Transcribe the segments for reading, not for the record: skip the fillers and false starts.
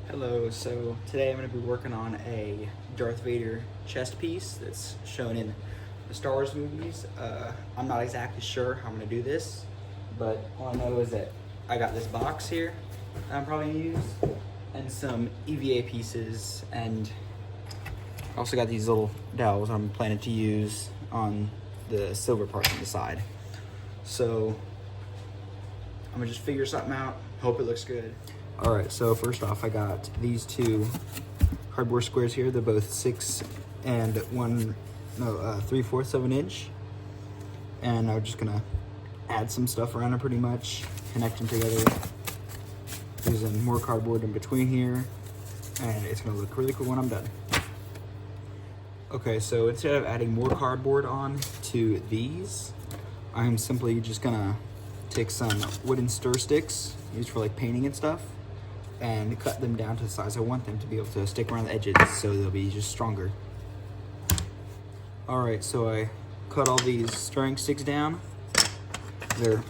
Hello, so today I'm going to be working on a Darth Vader chest piece that's shown in the Star Wars movies. I'm not exactly sure how I'm going to do this, but all I know is that I got this box here that I'm probably going to use, and some EVA pieces, and I also got these little dowels I'm planning to use on the silver part on the side. So I'm gonna just figure something out, hope it looks good. All right, so first off, I got these two cardboard squares here. They're both 6 and 3/4 of an inch. And I'm just gonna add some stuff around it pretty much, connect them together, using more cardboard in between here, and it's gonna look really cool when I'm done. Okay, so instead of adding more cardboard on to these, I'm simply just gonna take some wooden stir sticks used for like painting and stuff and cut them down to the size I want them to be able to stick around the edges so they'll be just stronger. All right, so I cut all these stirring sticks down. They're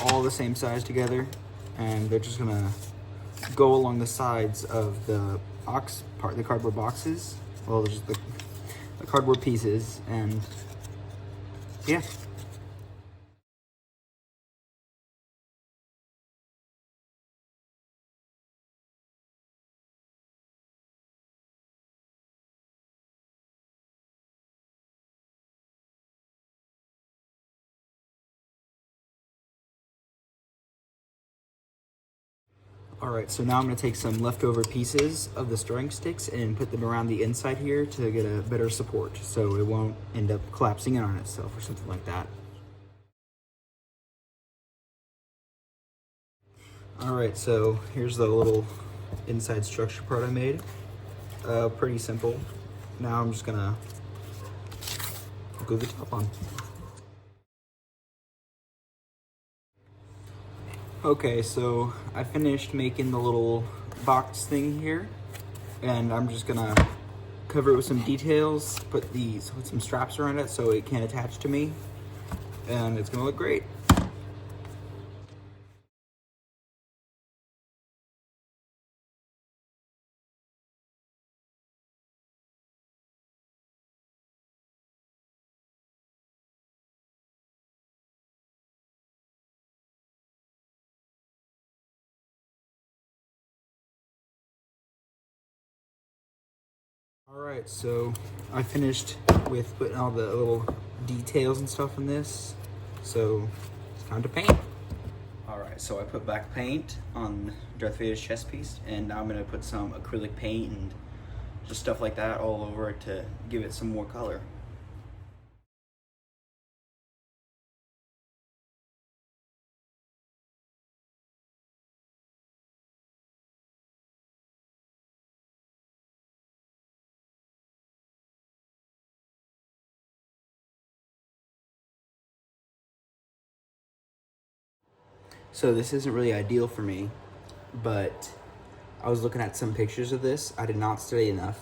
all the same size together, and they're just gonna go along the sides of the the cardboard boxes. Well, just the cardboard pieces, and yeah. All right, so now I'm gonna take some leftover pieces of the stirring sticks and put them around the inside here to get a better support so it won't end up collapsing in on itself or something like that. All right, so here's the little inside structure part I made. Pretty simple. Now I'm just gonna glue the top on. Okay, so I finished making the little box thing here, and I'm just gonna cover it with some details, put some straps around it so it can't attach to me, and it's gonna look great. All right, so I finished with putting all the little details and stuff in this, so it's time to paint. All right, so I put black paint on Darth Vader's chest piece, and now I'm gonna put some acrylic paint and just stuff like that all over it to give it some more color. So this isn't really ideal for me, but I was looking at some pictures of this. I did not study enough,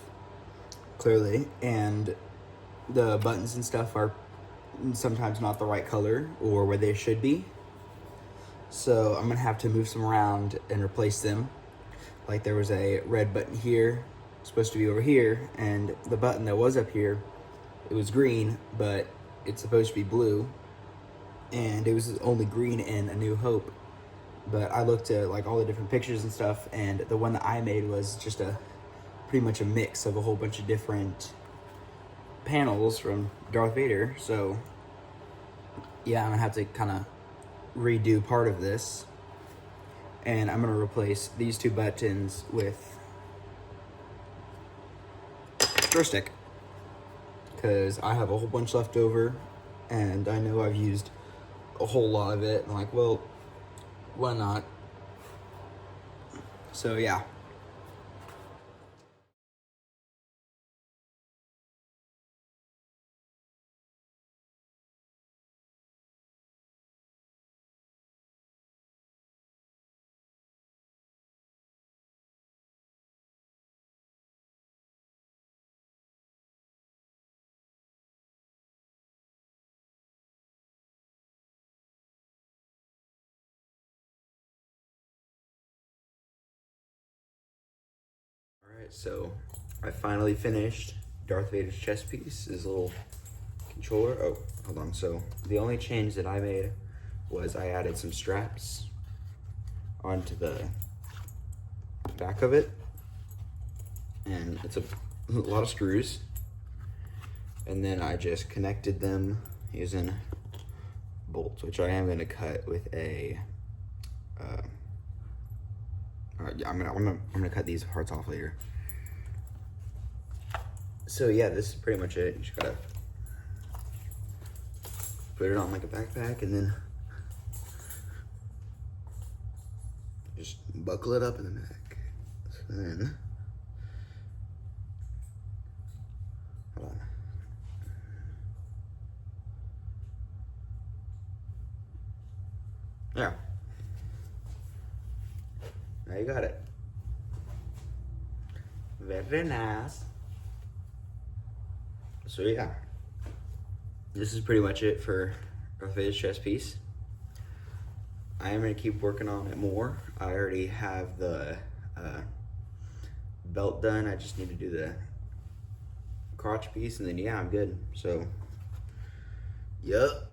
clearly, and the buttons and stuff are sometimes not the right color or where they should be. So I'm gonna have to move some around and replace them. Like there was a red button here, supposed to be over here, and the button that was up here, it was green, but it's supposed to be blue, and it was only green in A New Hope. But I looked at like all the different pictures and stuff, and the one that I made was just pretty much a mix of a whole bunch of different panels from Darth Vader. So yeah, I'm gonna have to kind of redo part of this, and I'm gonna replace these two buttons with stir stick because I have a whole bunch left over, and I know I've used a whole lot of it. I'm like, well, why not? So yeah. So I finally finished Darth Vader's chest piece, his little controller. Oh, hold on. So the only change that I made was I added some straps onto the back of it. And it's a lot of screws. And then I just connected them using bolts, which I am gonna cut with a, yeah, I'm gonna cut these parts off later. So yeah, this is pretty much it. You just gotta put it on like a backpack and then just buckle it up in the back. So then, hold on. Yeah. Now you got it. Very nice. So yeah, this is pretty much it for Darth Vader's chest piece. I am gonna keep working on it more. I already have the belt done. I just need to do the crotch piece, and then yeah, I'm good. So, yup.